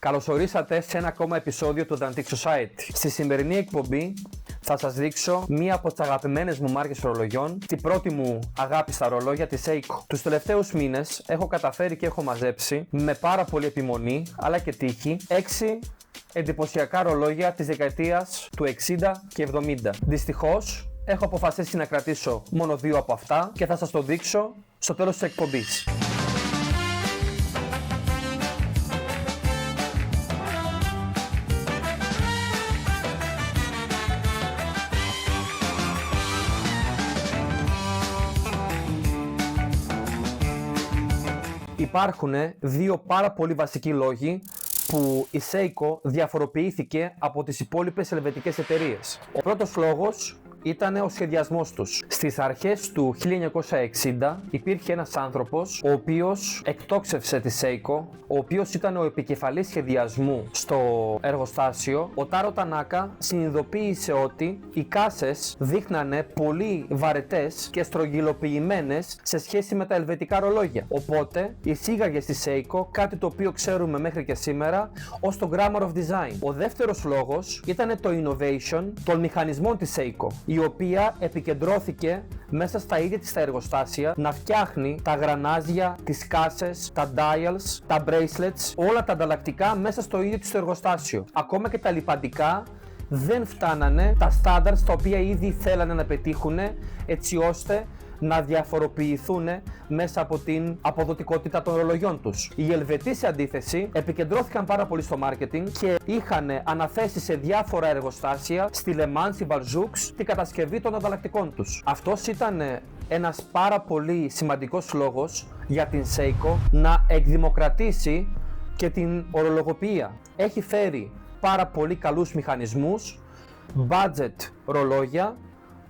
Καλωσορίσατε σε ένα ακόμα επεισόδιο του The Antique Society. Στη σημερινή εκπομπή θα σας δείξω μία από τις αγαπημένες μου μάρκες ρολογιών, την πρώτη μου αγάπη στα ρολόγια, τη Seiko. Τους τελευταίους μήνες έχω καταφέρει και έχω μαζέψει με πάρα πολύ επιμονή αλλά και τύχη 6 εντυπωσιακά ρολόγια της δεκαετίας του 60 και 70. Δυστυχώς έχω αποφασίσει να κρατήσω μόνο 2 από αυτά και θα σας το δείξω στο τέλος της εκπομπής. Υπάρχουν 2 πάρα πολύ βασικοί λόγοι που η Seiko διαφοροποιήθηκε από τις υπόλοιπες ελβετικές εταιρείες. Ο πρώτος λόγος ήταν ο σχεδιασμός τους. Στις αρχές του 1960 υπήρχε ένας άνθρωπος ο οποίος εκτόξευσε τη Seiko, ο οποίος ήταν ο επικεφαλής σχεδιασμού στο εργοστάσιο. Ο Τάρο Τανάκα συνειδητοποίησε ότι οι κάσες δείχνανε πολύ βαρετές και στρογγυλοποιημένες σε σχέση με τα ελβετικά ρολόγια. Οπότε εισήγαγε στη Seiko κάτι το οποίο ξέρουμε μέχρι και σήμερα ως το Grammar of Design. Ο δεύτερος λόγος ήταν το innovation των μηχανισμών της Seiko, η οποία επικεντρώθηκε μέσα στα ίδια της τα εργοστάσια να φτιάχνει τα γρανάζια, τις κάσες, τα dials, τα bracelets, όλα τα ανταλλακτικά μέσα στο ίδιο της το εργοστάσιο. Ακόμα και τα λιπαντικά δεν φτάνανε τα standards τα οποία ήδη θέλανε να πετύχουν, έτσι ώστε να διαφοροποιηθούν μέσα από την αποδοτικότητα των ρολογιών τους. Οι Ελβετοί, σε αντίθεση, επικεντρώθηκαν πάρα πολύ στο marketing και είχαν αναθέσει σε διάφορα εργοστάσια, στη Le Mans, στη Valjoux, την κατασκευή των ανταλλακτικών τους. Αυτός ήταν ένας πάρα πολύ σημαντικός λόγος για την Seiko να εκδημοκρατήσει και την ορολογοποιία. Έχει φέρει πάρα πολύ καλούς μηχανισμούς, budget ρολόγια,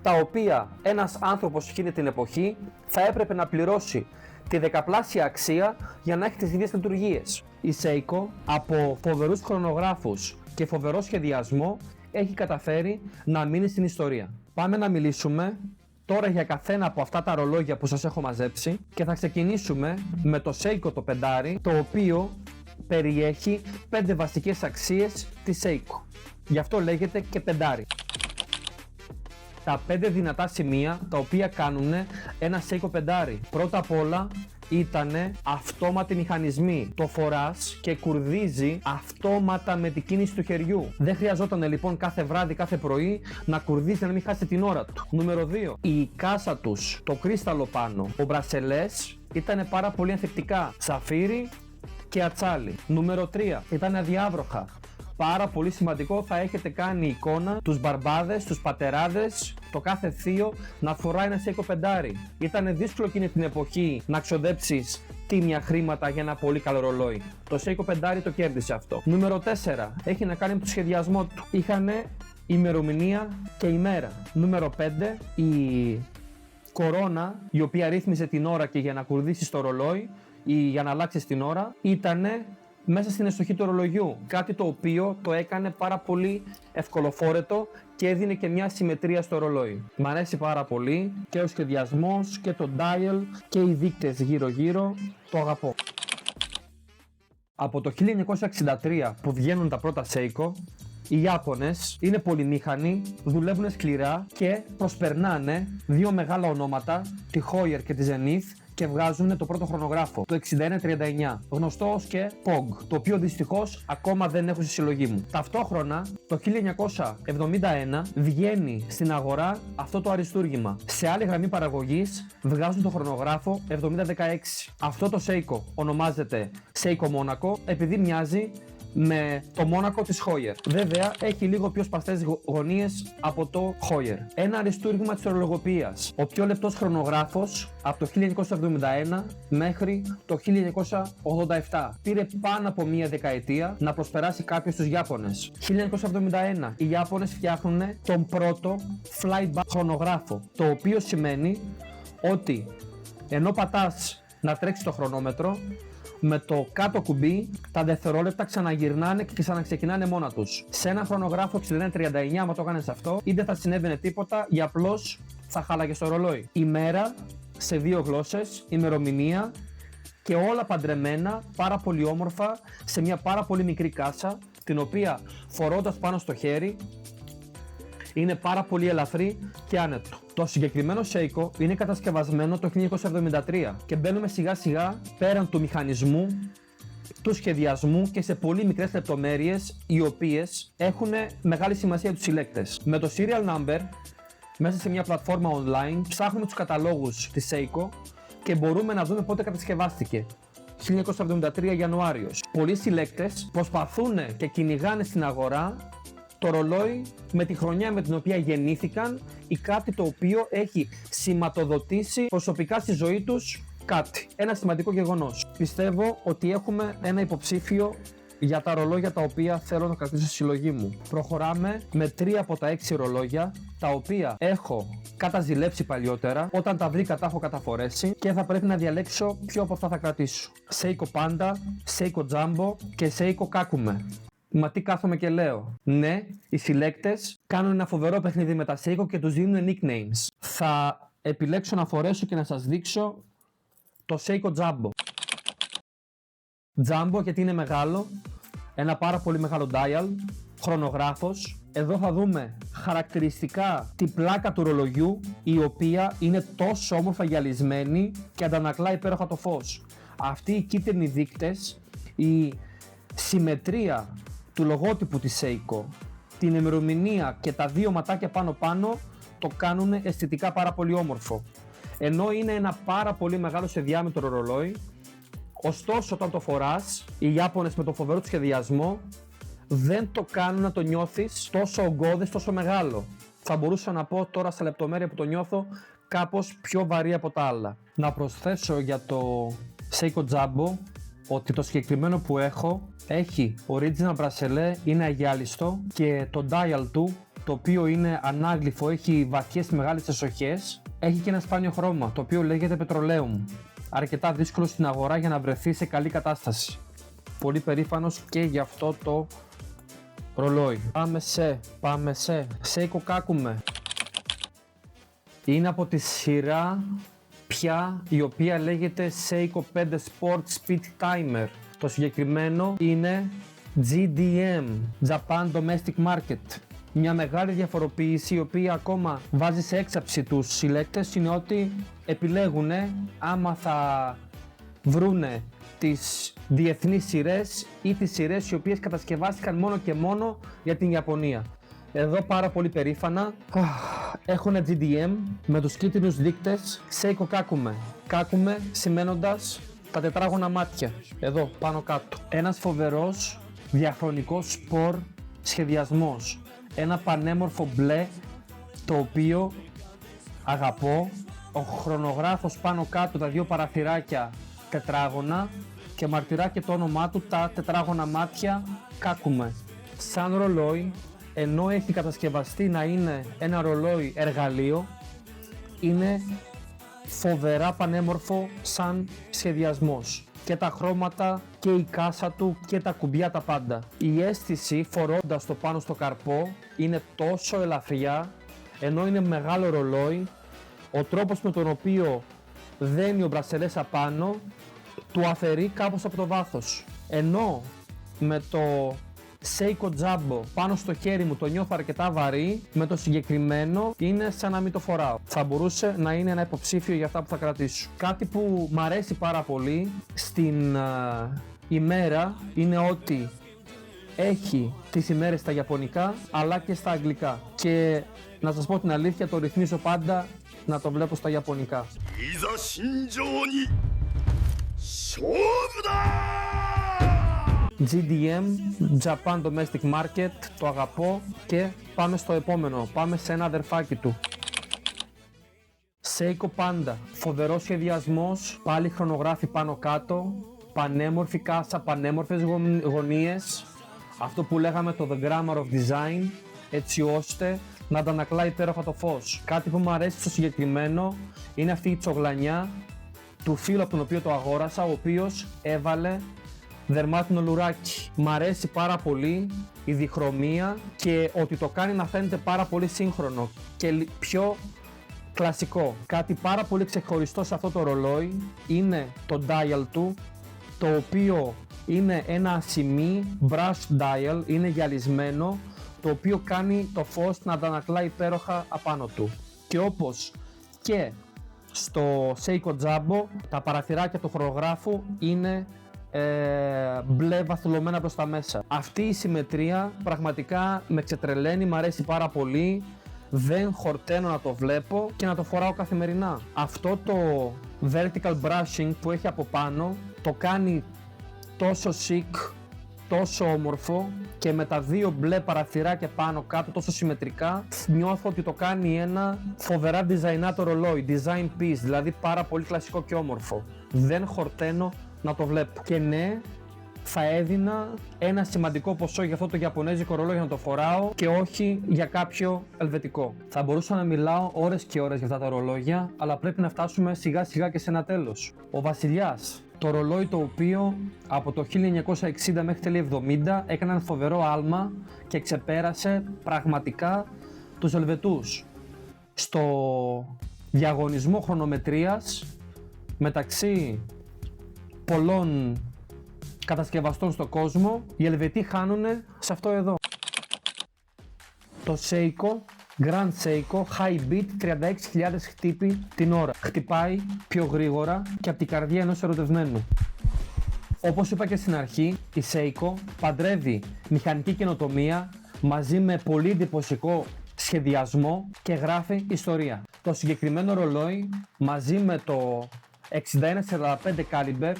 τα οποία ένας άνθρωπος εκείνη την εποχή θα έπρεπε να πληρώσει τη δεκαπλάσια αξία για να έχει τις ίδιες λειτουργίες. Η Seiko, από φοβερούς χρονογράφους και φοβερό σχεδιασμό, έχει καταφέρει να μείνει στην ιστορία. Πάμε να μιλήσουμε τώρα για καθένα από αυτά τα ρολόγια που σας έχω μαζέψει και θα ξεκινήσουμε με το Seiko το πεντάρι, το οποίο περιέχει 5 βασικές αξίες της Seiko. Γι' αυτό λέγεται και πεντάρι. Τα 5 δυνατά σημεία τα οποία κάνουν ένα Seiko πεντάρι. Πρώτα απ' όλα ήτανε αυτόματοι μηχανισμοί. Το φοράς και κουρδίζει αυτόματα με την κίνηση του χεριού. Δεν χρειαζόταν λοιπόν κάθε βράδυ, κάθε πρωί να κουρδίζει να μην χάσει την ώρα του. Νούμερο 2. Η κάσα τους, το κρίσταλο πάνω, ο μπρασελές ήταν πάρα πολύ ανθεκτικά. Σαφύρι και ατσάλι. Νούμερο 3. Ήταν αδιάβροχα. Πάρα πολύ σημαντικό, θα έχετε κάνει εικόνα τους μπαρμπάδες, τους πατεράδες, το κάθε θείο να φοράει ένα Seiko πεντάρι. Ήταν δύσκολο εκείνη την εποχή να ξοδέψεις τίμια χρήματα για ένα πολύ καλό ρολόι. Το Seiko πεντάρι το κέρδισε αυτό. Νούμερο 4. Έχει να κάνει με το σχεδιασμό του. Είχανε ημερομηνία και ημέρα. Νούμερο 5. Η κορώνα, η οποία ρύθμιζε την ώρα και για να κουρδίσεις το ρολόι ή για να αλλάξεις την ώρα, ήτανε μέσα στην εστοχή του ρολογιού, κάτι το οποίο το έκανε πάρα πολύ ευκολοφόρετο και έδινε και μια συμμετρία στο ρολόι. Μ' αρέσει πάρα πολύ και ο σχεδιασμός και το dial και οι δείκτες γύρω-γύρω, το αγαπώ. Από το 1963 που βγαίνουν τα πρώτα Seiko, οι Ιάπωνες είναι πολυμήχανοι, δουλεύουν σκληρά και προσπερνάνε 2 μεγάλα ονόματα, τη Heuer και τη Zenith, και βγάζουν το πρώτο χρονογράφο, το 6139, γνωστό ως και POG, το οποίο δυστυχώς ακόμα δεν έχω στη συλλογή μου. Ταυτόχρονα, το 1971 βγαίνει στην αγορά αυτό το αριστούργημα. Σε άλλη γραμμή παραγωγής βγάζουν το χρονογράφο 7016. Αυτό το Seiko ονομάζεται Seiko Monaco επειδή μοιάζει με το Μόνακο της Heuer. Βέβαια, έχει λίγο πιο σπαστές γωνίες από το Heuer. Ένα αριστούργημα της ορολογοποιίας. Ο πιο λεπτός χρονογράφος από το 1971 μέχρι το 1987. Πήρε πάνω από μία δεκαετία να προσπεράσει κάποιος στους Ιάπωνες. 1971. Οι Ιάπωνες φτιάχνουν τον πρώτο flyback χρονογράφο, το οποίο σημαίνει ότι ενώ πατάς να τρέξει το χρονόμετρο, με το κάτω κουμπί τα δευτερόλεπτα ξαναγυρνάνε και ξαναξεκινάνε μόνα τους. Σε ένα χρονογράφο 6139, άμα το έκανες αυτό, είτε θα συνέβαινε τίποτα ή απλώς θα χάλαγε στο ρολόι. Ημέρα σε 2 γλώσσες, ημερομηνία και όλα παντρεμένα, πάρα πολύ όμορφα, σε μια πάρα πολύ μικρή κάσα, την οποία φορώντας πάνω στο χέρι είναι πάρα πολύ ελαφρύ και άνετο. Το συγκεκριμένο Seiko είναι κατασκευασμένο το 1973 και μπαίνουμε σιγά σιγά πέραν του μηχανισμού, του σχεδιασμού και σε πολύ μικρές λεπτομέρειες, οι οποίες έχουν μεγάλη σημασία για τους συλλέκτες. Με το serial number, μέσα σε μια πλατφόρμα online, ψάχνουμε τους καταλόγους της Seiko και μπορούμε να δούμε πότε κατασκευάστηκε. 1973 Ιανουάριος. Πολλοί συλλέκτες προσπαθούν και κυνηγάνε στην αγορά το ρολόι με τη χρονιά με την οποία γεννήθηκαν ή κάτι το οποίο έχει σηματοδοτήσει προσωπικά στη ζωή τους κάτι. Ένα σημαντικό γεγονός. Πιστεύω ότι έχουμε ένα υποψήφιο για τα ρολόγια τα οποία θέλω να κρατήσω στη συλλογή μου. Προχωράμε με 3 από τα 6 ρολόγια, τα οποία έχω καταζηλέψει παλιότερα. Όταν τα βρήκα τα έχω καταφορέσει και θα πρέπει να διαλέξω ποιο από αυτά θα κρατήσω. Seiko Panda, Seiko Jumbo και Seiko Kakume. Μα τι κάθομαι και λέω? Ναι, οι συλλέκτες κάνουν ένα φοβερό παιχνίδι με τα Seiko και τους δίνουν nicknames. Θα επιλέξω να φορέσω και να σας δείξω το Seiko Jumbo. Jumbo γιατί είναι μεγάλο, ένα πάρα πολύ μεγάλο dial, χρονογράφος. Εδώ θα δούμε χαρακτηριστικά την πλάκα του ρολογιού, η οποία είναι τόσο όμορφα γυαλισμένη και αντανακλά υπέροχα το φως. Αυτοί οι κίτρινοι δείκτες, η συμμετρία του λογότυπου της Seiko, την ημερομηνία και τα 2 ματάκια πάνω το κάνουν αισθητικά πάρα πολύ όμορφο. Ενώ είναι ένα πάρα πολύ μεγάλο σε διάμετρο ρολόι, ωστόσο όταν το φοράς, οι Ιάπωνες με το φοβερό του σχεδιασμό δεν το κάνουν να το νιώθεις τόσο ογκώδες, τόσο μεγάλο. Θα μπορούσα να πω τώρα στα λεπτομέρεια που το νιώθω κάπως πιο βαρύ από τα άλλα. Να προσθέσω για το Seiko Jumbo ότι το συγκεκριμένο που έχω έχει original bracelet, είναι αγιάλιστο και το dial του, το οποίο είναι ανάγλυφο, έχει βαθιές μεγάλες εσοχές, έχει και ένα σπάνιο χρώμα, το οποίο λέγεται Petroleum. Αρκετά δύσκολο στην αγορά για να βρεθεί σε καλή κατάσταση. Πολύ περήφανος και για αυτό το ρολόι. Πάμε σε Seiko Kakume. Είναι από τη σειρά πια η οποία λέγεται Seiko 5 Sport Speed Timer. Το συγκεκριμένο είναι GDM, Japan Domestic Market. Μια μεγάλη διαφοροποίηση η οποία ακόμα βάζει σε έξαψη τους συλλέκτες είναι ότι επιλέγουν άμα θα βρούνε τις διεθνείς σειρές ή τις σειρές οι οποίες κατασκευάστηκαν μόνο και μόνο για την Ιαπωνία. Εδώ πάρα πολύ περήφανα έχουν GDM με τους κίτρινους δείκτες Seiko Kakume. Kakume σημαίνοντας τα τετράγωνα μάτια, εδώ πάνω κάτω. Ένας φοβερός διαχρονικός σπορ σχεδιασμός. Ένα πανέμορφο μπλε το οποίο αγαπώ. Ο χρονογράφος πάνω κάτω, τα 2 παραθυράκια τετράγωνα και μαρτυρά και το όνομά του, τα τετράγωνα μάτια Kakume. Σαν ρολόι, ενώ έχει κατασκευαστεί να είναι ένα ρολόι εργαλείο, είναι φοβερά πανέμορφο σαν σχεδιασμός. Και τα χρώματα και η κάσα του και τα κουμπιά τα πάντα. Η αίσθηση φορώντας το πάνω στο καρπό είναι τόσο ελαφριά, ενώ είναι μεγάλο ρολόι. Ο τρόπος με τον οποίο δένει ο μπρασελές απάνω του αφαιρεί κάπως από το βάθος. Ενώ με το Seiko Jumbo πάνω στο χέρι μου το νιώθω αρκετά βαρύ, με το συγκεκριμένο είναι σαν να μην το φοράω. Θα μπορούσε να είναι ένα υποψήφιο για αυτά που θα κρατήσω. Κάτι που μ' αρέσει πάρα πολύ στην ημέρα είναι ότι έχει τις ημέρες στα ιαπωνικά αλλά και στα αγγλικά. Και να σας πω την αλήθεια, το ρυθμίζω πάντα να το βλέπω στα ιαπωνικά. GDM, Japan Domestic Market, το αγαπώ και πάμε στο επόμενο, πάμε σε ένα αδερφάκι του. Seiko Panda, φοβερός σχεδιασμός, πάλι χρονογράφη πάνω κάτω, πανέμορφη κάσα, πανέμορφες γωνίες, αυτό που λέγαμε το The Grammar of Design, έτσι ώστε να αντανακλάει υπέροχα το φως. Κάτι που μου αρέσει στο συγκεκριμένο είναι αυτή η τσογλανιά του φίλου από τον οποίο το αγόρασα, ο οποίος έβαλε δερμάτινο λουράκι. Μ' αρέσει πάρα πολύ η διχρωμία και ότι το κάνει να φαίνεται πάρα πολύ σύγχρονο και πιο κλασικό. Κάτι πάρα πολύ ξεχωριστό σε αυτό το ρολόι είναι το dial του, το οποίο είναι ένα ασημί brush dial, είναι γυαλισμένο, το οποίο κάνει το φως να αντανακλά υπέροχα απάνω του. Και όπως και στο Seiko Jumbo, τα παραθυράκια του χρονογράφου είναι μπλε βαθουλωμένα προς τα μέσα. Αυτή η συμμετρία πραγματικά με ξετρελαίνει, μου αρέσει πάρα πολύ. Δεν χορταίνω να το βλέπω και να το φοράω καθημερινά. Αυτό το vertical brushing που έχει από πάνω το κάνει τόσο chic, τόσο όμορφο, και με τα δύο μπλε παραθυράκια πάνω κάτω τόσο συμμετρικά, νιώθω ότι το κάνει ένα φοβερά designato ρολόι, design piece, δηλαδή πάρα πολύ κλασικό και όμορφο. Δεν χορταίνω να το βλέπω. Και ναι, θα έδινα ένα σημαντικό ποσό για αυτό το ιαπωνέζικο ρολόι για να το φοράω και όχι για κάποιο ελβετικό. Θα μπορούσα να μιλάω ώρες και ώρες για αυτά τα ρολόγια, αλλά πρέπει να φτάσουμε σιγά σιγά και σε ένα τέλος. Ο Βασιλιάς, το ρολόι το οποίο από το 1960 μέχρι τέλη 70 έκανε ένα φοβερό άλμα και ξεπέρασε πραγματικά τους Ελβετούς. Στο διαγωνισμό χρονομετρίας μεταξύ πολλών κατασκευαστών στον κόσμο, οι Ελβετοί χάνουν σε αυτό εδώ. Το Seiko Grand Seiko High Beat 36.000 χτύπη την ώρα. Χτυπάει πιο γρήγορα και από την καρδιά ενός ερωτευμένου. Όπως είπα και στην αρχή, η Seiko παντρεύει μηχανική καινοτομία μαζί με πολύ εντυπωσιακό σχεδιασμό και γράφει ιστορία. Το συγκεκριμένο ρολόι μαζί με το 6145 Caliber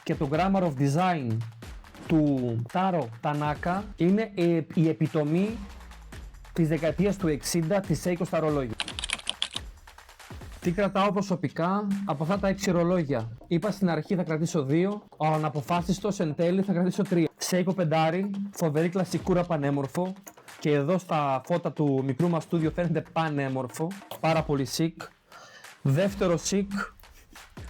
και το Grammar of Design του Taro Tanaka είναι η επιτομή της δεκαετίας του 60 της Seiko στα ρολόγια. Τι κρατάω προσωπικά από αυτά τα 6 ρολόγια? Είπα στην αρχή θα κρατήσω 2, ο αναποφάσιστος εν τέλει θα κρατήσω 3. Seiko πεντάρι, φοβερή κλασικούρα, πανέμορφο, και εδώ στα φώτα του μικρού μας στούντιο φαίνεται πανέμορφο, πάρα πολύ chic. Δεύτερο chic,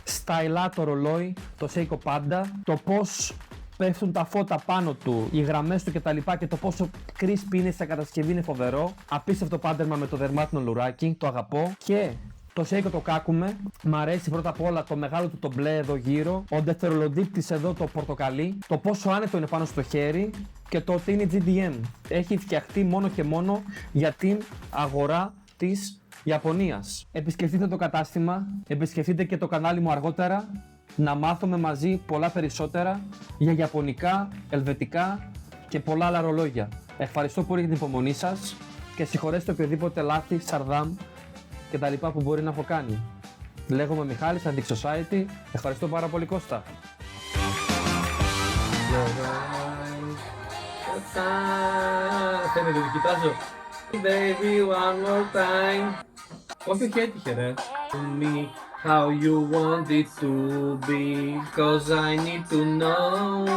σταϊλάτο ρολόι, το Seiko Panda, το πώς πέφτουν τα φώτα πάνω του, οι γραμμές του κτλ. Και το πόσο crispy είναι στα κατασκευή είναι φοβερό. Απίστευτο πάντερμα με το δερμάτινο λουράκι, το αγαπώ. Και το Seiko το Kakume, μ' αρέσει πρώτα απ' όλα το μεγάλο του το μπλε εδώ γύρω, ο δευτερολοντύπτης εδώ το πορτοκαλί, το πόσο άνετο είναι πάνω στο χέρι και το ότι είναι GDM. Έχει φτιαχτεί μόνο και μόνο για την αγορά της Ιαπωνίας. Επισκεφτείτε το κατάστημα, επισκεφτείτε και το κανάλι μου αργότερα, να μάθουμε μαζί πολλά περισσότερα για ιαπωνικά, ελβετικά και πολλά άλλα ρολόγια. Ευχαριστώ πολύ για την υπομονή σας και συγχωρέστε οποιοδήποτε λάθη, σαρδάμ και τα λοιπά που μπορεί να έχω κάνει. Λέγομαι Μιχάλης, Antique Society. Ευχαριστώ πάρα πολύ, Κώστα. Θέλετε, το κοιτάζω. Baby, one more time. Όχι, όχι, έτυχε ρε. Me, how you want it to be, cause I need to know.